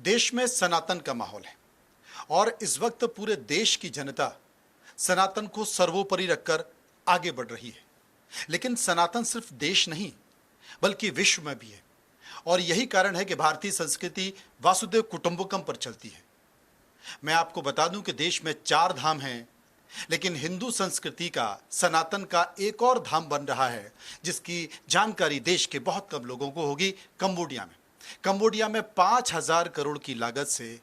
देश में सनातन का माहौल है और इस वक्त पूरे देश की जनता सनातन को सर्वोपरि रखकर आगे बढ़ रही है। लेकिन सनातन सिर्फ देश नहीं बल्कि विश्व में भी है और यही कारण है कि भारतीय संस्कृति वासुदेव कुटुंबकम पर चलती है। मैं आपको बता दूं कि देश में 4 धाम हैं, लेकिन हिंदू संस्कृति का सनातन का एक और धाम बन रहा है जिसकी जानकारी देश के बहुत कम लोगों को होगी। कंबोडिया में 5,000 करोड़ की लागत से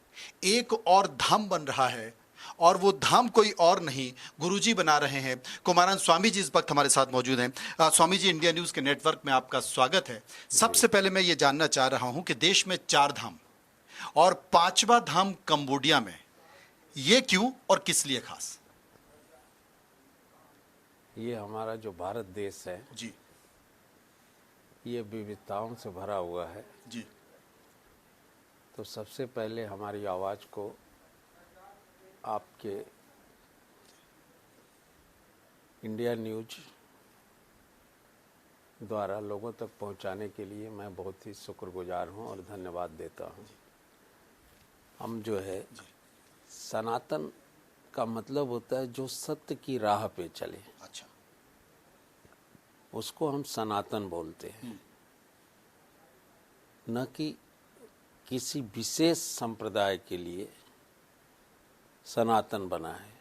एक और धाम बन रहा है और वो धाम कोई और नहीं गुरुजी बना रहे हैं। कुमारान स्वामी जी इस वक्त हमारे साथ मौजूद हैं। स्वामी जी, इंडिया न्यूज के नेटवर्क में आपका स्वागत है। सबसे पहले मैं ये जानना चाह रहा हूं कि देश में 4 धाम और 5वां धाम कंबोडिया में, ये क्यों और किस लिए खास? ये हमारा जो भारत देश है जी ये विविधताओं से भरा हुआ है जी तो सबसे पहले हमारी आवाज़ को आपके इंडिया न्यूज द्वारा लोगों तक पहुंचाने के लिए मैं बहुत ही शुक्रगुजार हूं और धन्यवाद देता हूं। हम जो है सनातन का मतलब होता है जो सत्य की राह पे चले, अच्छा, उसको हम सनातन बोलते हैं, न कि किसी विशेष संप्रदाय के लिए सनातन बना है।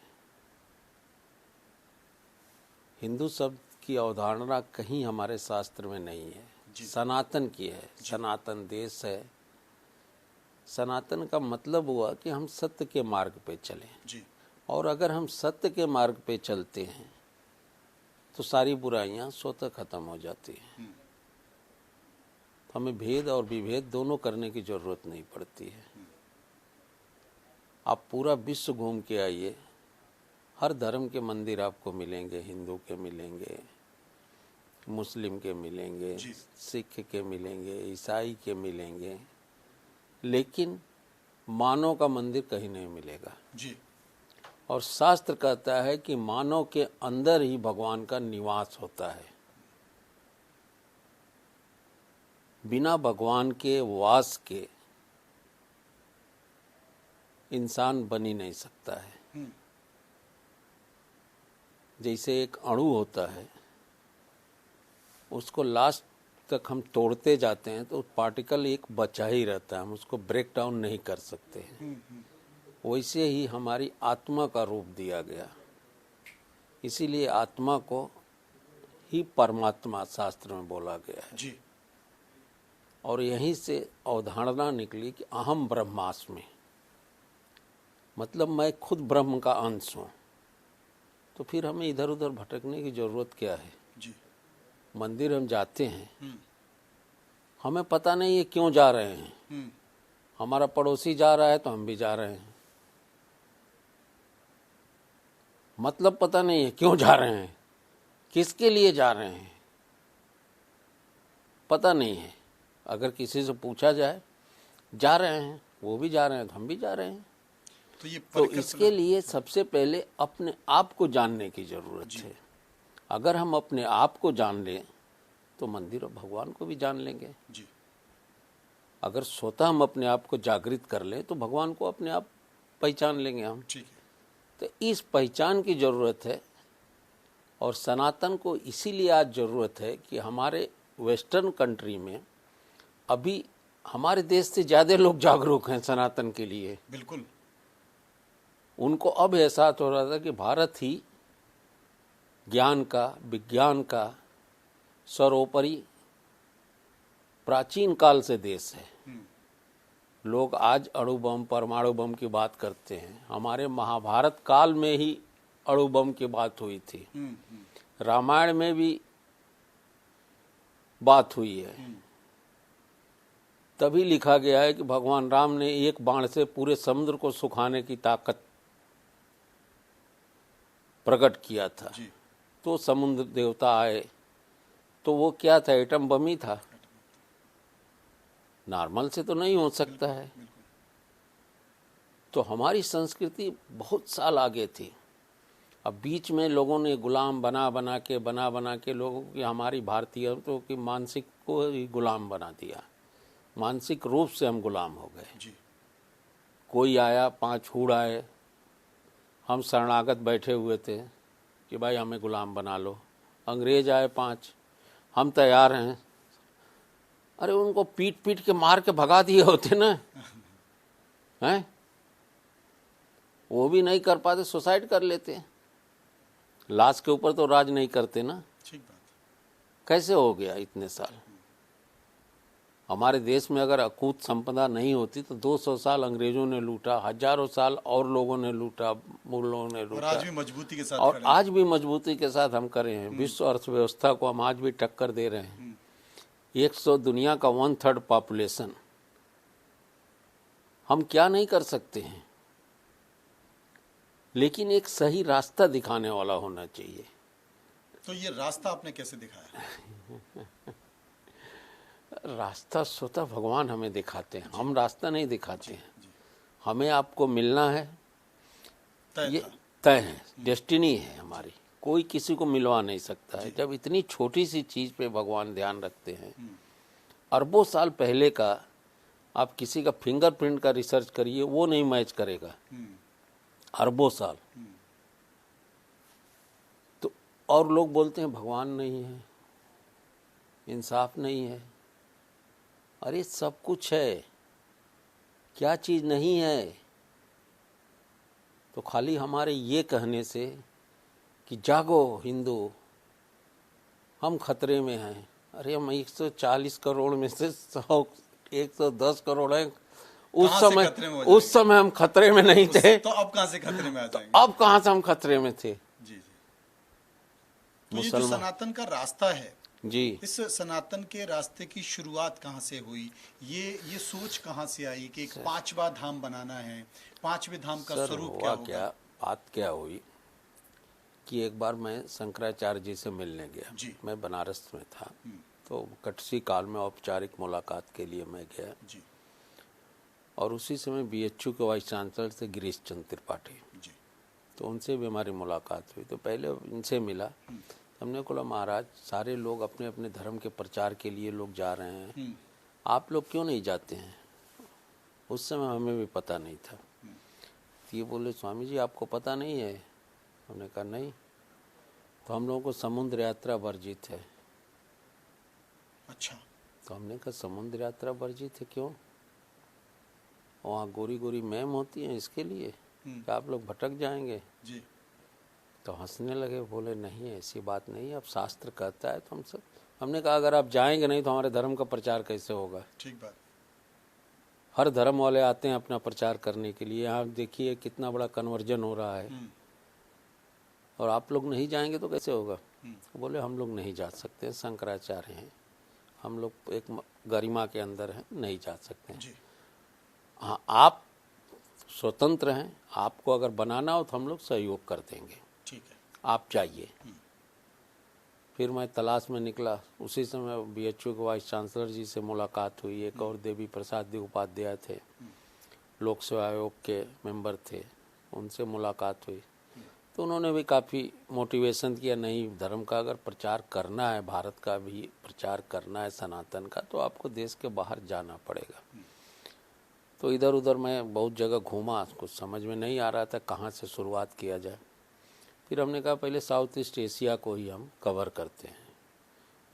हिंदू शब्द की अवधारणा कहीं हमारे शास्त्र में नहीं है, सनातन की है। सनातन देश है। सनातन का मतलब हुआ कि हम सत्य के मार्ग पे चलें जी। और अगर हम सत्य के मार्ग पे चलते हैं तो सारी बुराइयां स्वतः खत्म हो जाती हैं। तो हमें भेद और विभेद दोनों करने की जरूरत नहीं पड़ती है। आप पूरा विश्व घूम के आइए, हर धर्म के मंदिर आपको मिलेंगे। हिंदू के मिलेंगे, मुस्लिम के मिलेंगे, सिख के मिलेंगे, ईसाई के मिलेंगे, लेकिन मानव का मंदिर कहीं नहीं मिलेगा जी। और शास्त्र कहता है कि मानव के अंदर ही भगवान का निवास होता है। बिना भगवान के वास के इंसान बन ही नहीं सकता है। जैसे एक अणु होता है, उसको लास्ट तक हम तोड़ते जाते हैं तो पार्टिकल एक बचा ही रहता है, हम उसको ब्रेक डाउन नहीं कर सकते हैं। वैसे ही हमारी आत्मा का रूप दिया गया, इसीलिए आत्मा को ही परमात्मा शास्त्र में बोला गया है जी। और यहीं से अवधारणा निकली कि अहम ब्रह्मास्मि, मतलब मैं खुद ब्रह्म का अंश हूँ। तो फिर हमें इधर उधर भटकने की जरूरत क्या है जी। मंदिर हम जाते हैं, हमें पता नहीं है क्यों जा रहे हैं। हमारा पड़ोसी जा रहा है तो हम भी जा रहे हैं, मतलब पता नहीं है क्यों जा रहे हैं, किसके लिए जा रहे हैं पता नहीं है। अगर किसी से पूछा जाए, जा रहे हैं, वो भी जा रहे हैं तो हम भी जा रहे हैं। तो इसके लिए सबसे पहले अपने आप को जानने की जरूरत है। अगर हम अपने आप को जान लें तो मंदिर और भगवान को भी जान लेंगे जी। अगर स्वतः हम अपने आप को जागृत कर लें तो भगवान को अपने आप पहचान लेंगे हम। ठीक है। तो इस पहचान की जरूरत है और सनातन को इसीलिए आज जरूरत है कि हमारे वेस्टर्न कंट्री में अभी हमारे देश से ज्यादा लोग जागरूक हैं सनातन के लिए। बिल्कुल। उनको अब एहसास हो रहा था कि भारत ही ज्ञान का, विज्ञान का सर्वोपरि प्राचीन काल से देश है। लोग आज अणु बम, परमाणु बम की बात करते हैं, हमारे महाभारत काल में ही अणु बम की बात हुई थी। रामायण में भी बात हुई है। तभी लिखा गया है कि भगवान राम ने एक बाण से पूरे समुद्र को सुखाने की ताकत प्रकट किया था जी। तो समुद्र देवता आए तो वो क्या था, एटम बम ही था। नॉर्मल से तो नहीं हो सकता है। तो हमारी संस्कृति बहुत साल आगे थी। अब बीच में लोगों ने गुलाम बना बना के लोगों की, हमारी भारतीयतों की मानसिक को ही गुलाम बना दिया। मानसिक रूप से हम गुलाम हो गए जी। कोई आया, 5 हूड़ आए, हम शरणागत बैठे हुए थे कि भाई हमें गुलाम बना लो। अंग्रेज आए 5, हम तैयार हैं। अरे उनको पीट पीट के मार के भगा दिए होते ना, हैं? वो भी नहीं कर पाते, सुसाइड कर लेते। लाश के ऊपर तो राज नहीं करते ना। ठीक बात। कैसे हो गया इतने साल? हमारे देश में अगर अकूत संपदा नहीं होती तो 200 साल अंग्रेजों ने लूटा, हजारों साल और लोगों ने लूटा, मुगलों ने लूटा, और आज भी मजबूती के साथ और खड़े हैं। आज भी मजबूती के साथ हम करे हैं। विश्व अर्थव्यवस्था को हम आज भी टक्कर दे रहे हैं। 100 दुनिया का 1/3 पॉपुलेशन, हम क्या नहीं कर सकते हैं? लेकिन एक सही रास्ता दिखाने वाला होना चाहिए। तो ये रास्ता आपने कैसे दिखाया? रास्ता स्वतः भगवान हमें दिखाते हैं, हम रास्ता नहीं दिखाते हैं। हमें आपको मिलना है, ये तय है, डेस्टिनी है हमारी, कोई किसी को मिलवा नहीं सकता है। जब इतनी छोटी सी चीज पे भगवान ध्यान रखते हैं, अरबों साल पहले का आप किसी का फिंगरप्रिंट का रिसर्च करिए, वो नहीं मैच करेगा, अरबों साल। तो और लोग बोलते हैं भगवान नहीं है, इंसाफ नहीं है। अरे सब कुछ है, क्या चीज नहीं है? तो खाली हमारे ये कहने से कि जागो हिंदू, हम खतरे में हैं। अरे हम 140 करोड़ में से 110 करोड़ हैं। उस समय हम खतरे में नहीं थे, तो अब कहां से खतरे में आ जाएंगे? तो अब कहां से हम खतरे में थे? जी। तो ये जो सनातन का रास्ता है जी, इस सनातन के रास्ते की शुरुआत कहाँ से हुई? ये सोच कहाँ से आई कि एक 5वां धाम बनाना है? 5वें धाम का स्वरूप क्या होगा? बात क्या हुई कि एक बार मैं शंकराचार्य जी से मिलने गया। मैं बनारस में था, तो कटसी काल में औपचारिक मुलाकात के लिए मैं गया जी। और उसी समय BHU के वाइस चांसलर थे गिरीश चंद्र त्रिपाठी जी। तो उनसे भी हमारी मुलाकात हुई। तो पहले इनसे मिला, हमने बोला महाराज सारे लोग अपने अपने धर्म के प्रचार के लिए लोग जा रहे हैं, आप लोग क्यों नहीं जाते हैं? उस समय हमें भी पता नहीं था। तो ये बोले स्वामी जी आपको पता नहीं है? हमने कहा नहीं। तो हम लोगों को समुद्र यात्रा वर्जित है। अच्छा। तो हमने कहा समुद्र यात्रा वर्जित है, क्यों? वहाँ गोरी गोरी मैम होती हैं इसके लिए कि आप लोग भटक जाएंगे जी। तो हंसने लगे, बोले नहीं ऐसी बात नहीं, अब शास्त्र कहता है तो हम सब। हमने कहा अगर आप जाएंगे नहीं तो हमारे धर्म का प्रचार कैसे होगा? ठीक बात। हर धर्म वाले आते हैं अपना प्रचार करने के लिए, यहाँ देखिए कितना बड़ा कन्वर्जन हो रहा है, और आप लोग नहीं जाएंगे तो कैसे होगा? बोले हम लोग नहीं जा सकते, शंकराचार्य हैं, हम लोग एक गरिमा के अंदर हैं, नहीं जा सकते हैं। हाँ आप स्वतंत्र हैं, आपको अगर बनाना हो तो हम लोग सहयोग कर देंगे, ठीक है, आप जाइए। फिर मैं तलाश में निकला, उसी समय BHU के वाइस चांसलर जी से मुलाकात हुई। एक और देवी प्रसाद जी उपाध्याय थे, लोक सेवा आयोग के मेंबर थे, उनसे मुलाकात हुई। तो उन्होंने भी काफ़ी मोटिवेशन किया, नहीं धर्म का अगर प्रचार करना है, भारत का भी प्रचार करना है सनातन का, तो आपको देश के बाहर जाना पड़ेगा। तो इधर उधर मैं बहुत जगह घूमा, कुछ समझ में नहीं आ रहा था कहाँ से शुरुआत किया जाए। फिर हमने कहा पहले साउथ ईस्ट एशिया को ही हम कवर करते हैं,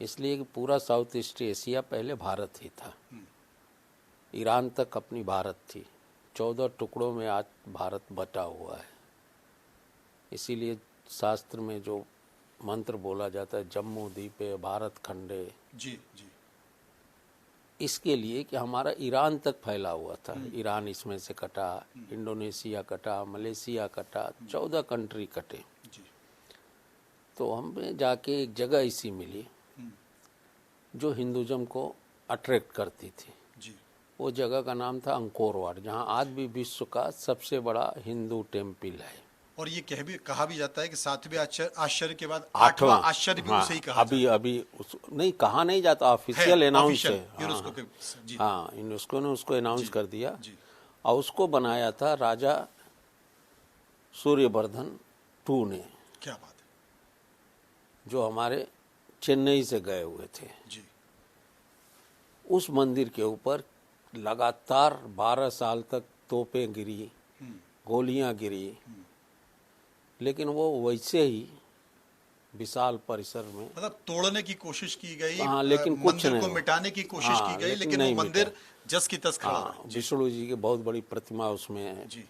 इसलिए कि पूरा साउथ ईस्ट एशिया पहले भारत ही था, ईरान तक अपनी भारत थी, 14 टुकड़ों में आज भारत बटा हुआ है। इसीलिए शास्त्र में जो मंत्र बोला जाता है जम्मू द्वीपे भारत खंडे, जी जी, इसके लिए कि हमारा ईरान तक फैला हुआ था। ईरान इसमें से कटा, इंडोनेशिया कटा, मलेशिया कटा, 14 कंट्री कटे। तो हमें जाके एक जगह ऐसी मिली जो हिंदुज़म को अट्रैक्ट करती थी जी। वो जगह का नाम था अंकोर वाट, जहाँ आज भी विश्व का सबसे बड़ा हिंदू टेम्पल है। और ये कहा भी जाता है कि 7वें आश्चर्य के बाद 8वां आश्चर्य भी उसे ही कहा अभी नहीं कहा नहीं जाता, ऑफिशियल अनाउंस है। हाँ, यूनेस्को ने उसको अनाउंस कर दिया और उसको बनाया था राजा सूर्यवर्धन II ने। क्या बात है। जो हमारे चेन्नई से गए हुए थे जी। उस मंदिर के ऊपर लगातार 12 साल तक तोपें गिरी, गोलियां गिरी, लेकिन वो वैसे ही विशाल परिसर में, मतलब तोड़ने की कोशिश की गई, हाँ, लेकिन कुछ मंदिर नहीं को हुआ। मिटाने की कोशिश हाँ, की गई, लेकिन नहीं वो मंदिर मिटा। जस की तस खड़ा हाँ, रहा। विष्णु जी की बहुत बड़ी प्रतिमा उसमें है। जी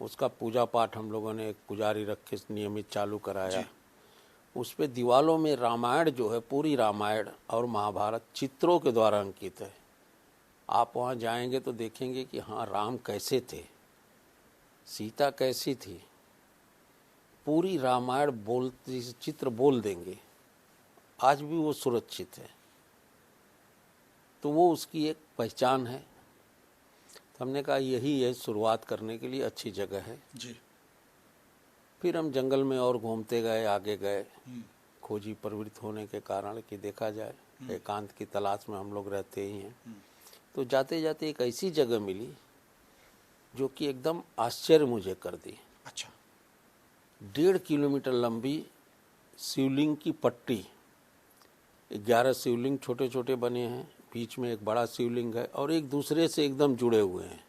उसका पूजा पाठ हम लोगों ने एक पुजारी रख के नियमित चालू कराया। जी उस पे दीवालों में रामायण जो है, पूरी रामायण और महाभारत चित्रों के द्वारा अंकित है। आप वहाँ जाएंगे तो देखेंगे कि हाँ, राम कैसे थे, सीता कैसी थी, पूरी रामायण बोलती, चित्र बोल देंगे। आज भी वो सुरक्षित है, तो वो उसकी एक पहचान है। तो हमने कहा यही है, शुरुआत करने के लिए अच्छी जगह है। जी। फिर हम जंगल में और घूमते गए, आगे गए, खोजी प्रवृत्त होने के कारण कि देखा जाए, एकांत की तलाश में हम लोग रहते ही हैं। तो जाते जाते एक ऐसी जगह मिली जो कि एकदम आश्चर्य मुझे कर दी। अच्छा। 1.5 किलोमीटर लंबी शिवलिंग की पट्टी, 11 शिवलिंग छोटे छोटे बने हैं, बीच में एक बड़ा शिवलिंग है और एक दूसरे से एकदम जुड़े हुए हैं,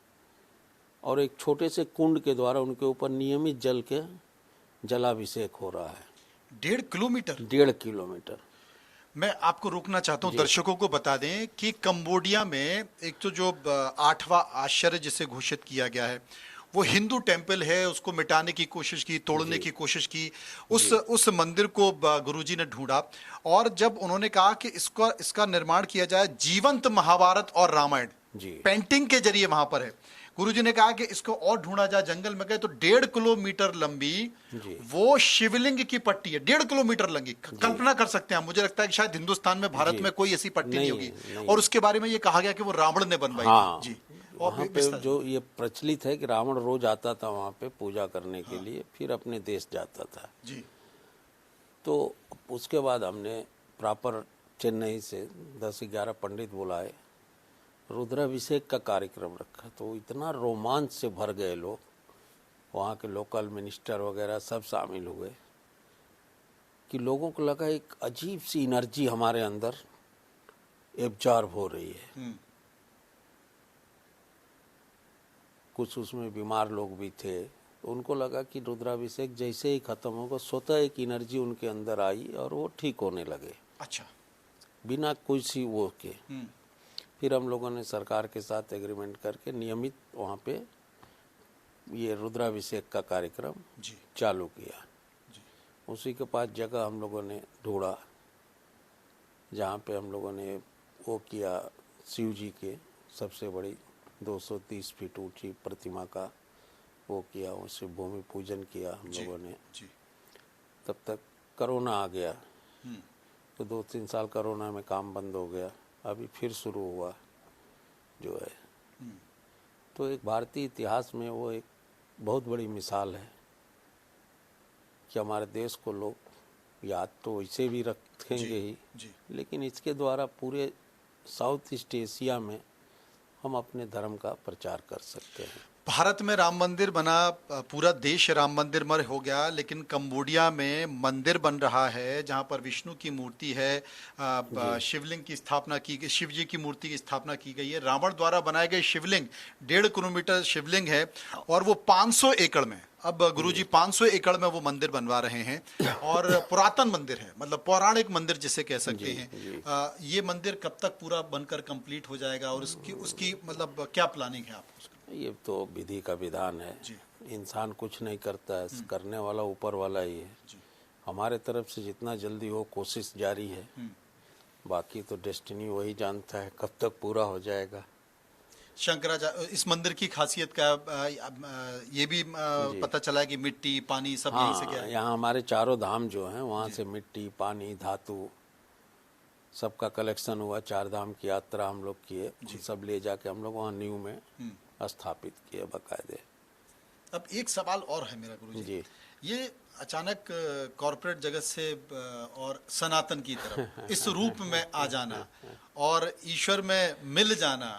और एक छोटे से कुंड के द्वारा उनके ऊपर नियमित जल के जलाभिषेक हो रहा है। 1.5 किलोमीटर? 1.5 किलोमीटर। मैं आपको रोकना चाहता हूं, दर्शकों को बता दें कि कंबोडिया में एक तो जो 8वां आश्चर्य जिसे घोषित किया गया है, वो हिंदू टेम्पल है, उसको मिटाने की कोशिश की, तोड़ने की कोशिश की। उस मंदिर को गुरुजी ने ढूंढा, और जब उन्होंने कहा कि इसका निर्माण किया जाए, जीवंत महाभारत और रामायण पेंटिंग के जरिए वहां पर है। गुरुजी ने कहा कि इसको और ढूंढा जाए, जंगल में गए तो 1.5 किलोमीटर लंबी वो शिवलिंग की पट्टी है, 1.5 किलोमीटर लंबी। कल्पना कर सकते हैं, मुझे लगता है कि शायद हिंदुस्तान में, भारत में कोई ऐसी पट्टी नहीं होगी। और उसके बारे में ये कहा गया कि वो रावण ने बनवाई थी। जी। वहाँ पे जो ये प्रचलित है कि रावण रोज आता था वहाँ पे पूजा करने के लिए, फिर अपने देश जाता था। जी। तो उसके बाद हमने प्रॉपर चेन्नई से 10-11 पंडित बुलाए, रुद्राभिषेक का कार्यक्रम रखा। तो इतना रोमांच से भर गए लोग, वहाँ के लोकल मिनिस्टर वगैरह सब शामिल हुए, कि लोगों को लगा एक अजीब सी एनर्जी हमारे अंदर एब्जॉर्ब हो रही है। कुछ उसमें बीमार लोग भी थे, तो उनको लगा कि रुद्राभिषेक जैसे ही खत्म होगा, स्वतः एक एनर्जी उनके अंदर आई और वो ठीक होने लगे। अच्छा। बिना किसी वो के। फिर हम लोगों ने सरकार के साथ एग्रीमेंट करके नियमित वहाँ पे ये रुद्राभिषेक का कार्यक्रम चालू किया। उसी के पास जगह हम लोगों ने ढूंढा जहाँ पे हम लोगों ने वो किया, शिव जी के सबसे बड़ी 230 फीट ऊंची प्रतिमा का वो किया, उससे भूमि पूजन किया हम लोगों ने। तब तक कोरोना आ गया, तो 2-3 साल कोरोना में काम बंद हो गया, अभी फिर शुरू हुआ जो है। तो एक भारतीय इतिहास में वो एक बहुत बड़ी मिसाल है कि हमारे देश को लोग याद तो वैसे भी रखेंगे ही, लेकिन इसके द्वारा पूरे साउथ ईस्ट एशिया में हम अपने धर्म का प्रचार कर सकते हैं। भारत में राम मंदिर बना, पूरा देश राम मंदिर मर हो गया, लेकिन कंबोडिया में मंदिर बन रहा है जहां पर विष्णु की मूर्ति है, शिवलिंग की स्थापना की गई, शिव जी की मूर्ति की स्थापना की गई है। रावण द्वारा बनाए गए शिवलिंग 1.5 किलोमीटर शिवलिंग है, और वो 500 एकड़ में, अब गुरुजी 500 एकड़ में वो मंदिर बनवा रहे हैं, और पुरातन मंदिर है, मतलब पौराणिक मंदिर जिसे कह सकते हैं। ये मंदिर कब तक पूरा बनकर कंप्लीट हो जाएगा, और उसकी मतलब क्या प्लानिंग है आप? ये तो विधि का विधान है, इंसान कुछ नहीं करता है, करने वाला ऊपर वाला ही है। हमारे तरफ से जितना जल्दी हो कोशिश जारी है, बाकी तो डेस्टिनी वही जानता है कब तक पूरा हो जाएगा। शंकराचार्य, इस मंदिर की खासियत का ये भी पता चला है कि मिट्टी पानी सब यहीं से क्या है? यहाँ हमारे चारों धाम जो हैं वहाँ से मिट्टी पानी धातु सबका कलेक्शन हुआ। 4 धाम की यात्रा हम लोग किए, सब ले जाके हम लोग वहाँ न्यू में स्थापित किए बाकायदे। अब एक सवाल और है मेरा गुरुजी, ये अचानक कॉर्पोरेट जगत से और सनातन की तरफ इस रूप में आ जाना और ईश्वर में मिल जाना,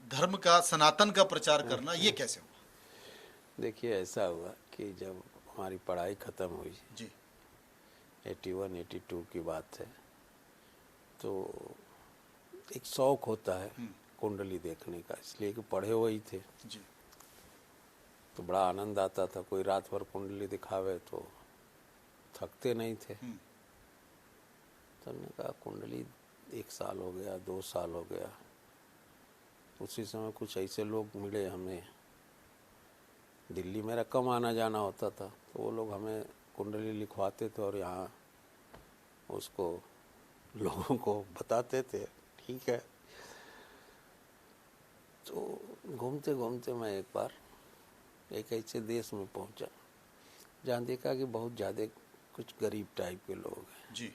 धर्म का सनातन का प्रचार करना, ये कैसे हुआ? देखिए ऐसा हुआ कि जब हमारी पढ़ाई खत्म हुई जी, 81-82 की बात है, तो एक शौक होता है कुंडली देखने का, इसलिए कि पढ़े हुए थे जी। तो बड़ा आनंद आता था। कोई रात भर कुंडली दिखावे तो थकते नहीं थे। तो हमने कहा कुंडली 1 साल हो गया, 2 साल हो गया। उसी समय कुछ ऐसे लोग मिले हमें, दिल्ली मेरा कम आना जाना होता था, तो वो लोग हमें कुंडली लिखवाते थे और यहाँ उसको लोगों को बताते थे। ठीक है, तो घूमते घूमते मैं एक बार एक ऐसे देश में पहुंचा जहाँ देखा कि बहुत ज़्यादा कुछ गरीब टाइप के लोग हैं जी।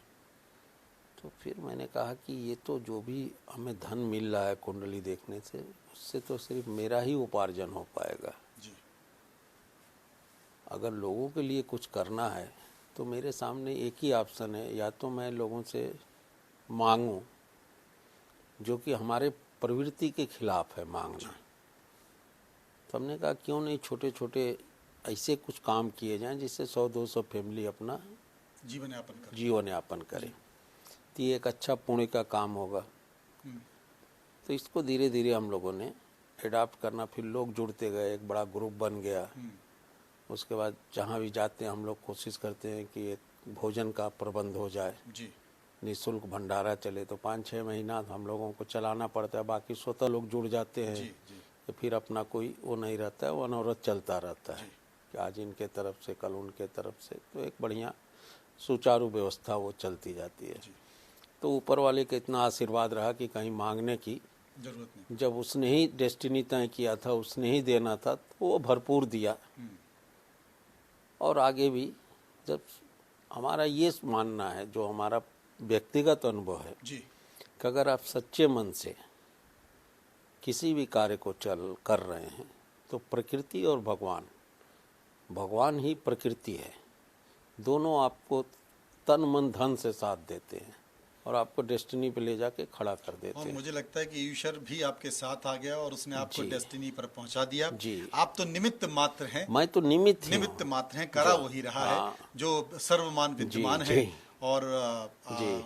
तो फिर मैंने कहा कि ये तो जो भी हमें धन मिल रहा है कुंडली देखने से, उससे तो सिर्फ मेरा ही उपार्जन हो पाएगा जी। अगर लोगों के लिए कुछ करना है तो मेरे सामने एक ही ऑप्शन है, या तो मैं लोगों से मांगूं, जो कि हमारे प्रवृत्ति के खिलाफ है मांगना। तो हमने कहा क्यों नहीं छोटे छोटे ऐसे कुछ काम किए जाएं जिससे 100-200 फैमिली अपना जीवन यापन करे, तो ये एक अच्छा पुण्य का काम होगा। तो इसको धीरे धीरे हम लोगों ने एडाप्ट करना, फिर लोग जुड़ते गए, एक बड़ा ग्रुप बन गया। उसके बाद जहाँ भी जाते हैं हम लोग कोशिश करते हैं कि एक भोजन का प्रबंध हो जाए जी। निःशुल्क भंडारा चले। तो 5-6 महीना हम लोगों को चलाना पड़ता है, बाकी स्वतः लोग जुड़ जाते हैं। जी, जी। तो फिर अपना कोई वो नहीं रहता है, वो अनवरत चलता रहता है कि आज इनके तरफ से कल उनके तरफ से, तो एक बढ़िया सुचारू व्यवस्था वो चलती जाती है। तो ऊपर वाले का इतना आशीर्वाद रहा कि कहीं मांगने की जरूरत नहीं। जब उसने ही डेस्टिनी तय किया था, उसने ही देना था, तो वो भरपूर दिया। और आगे भी जब हमारा ये मानना है, जो हमारा व्यक्तिगत अनुभव है जी, कि अगर आप सच्चे मन से किसी भी कार्य को कर रहे हैं तो प्रकृति और भगवान ही प्रकृति है, दोनों आपको तन मन धन से साथ देते हैं और आपको डेस्टिनी पे ले जाके खड़ा कर देते हैं। और मुझे लगता है कि ईश्वर भी आपके साथ आ गया और उसने आपको डेस्टिनी पर पहुंचा दिया। जी। आप तो निमित्त मात्र हैं। मैं तो निमित्त मात्र हैं, करा वही रहा है जो सर्वमान विद्यमान है। और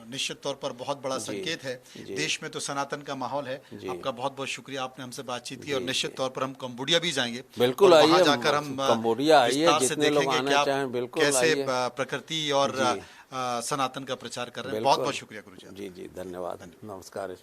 निश्चित तौर पर बहुत बड़ा संकेत है। देश में तो सनातन का माहौल है। आपका बहुत बहुत शुक्रिया, आपने हमसे बातचीत की। और निश्चित तौर पर हम कंबोडिया भी जाएंगे। बिल्कुल आइए, वहां जाकर हम कंबोडिया आइए, विस्तार से जितने लोग देखेंगे आना कि आप चाहें बिल्कुल कैसे आइए। प्रकृति और सनातन का प्रचार कर रहे हैं। बहुत बहुत शुक्रिया गुरुजी। जी जी, धन्यवाद, नमस्कार।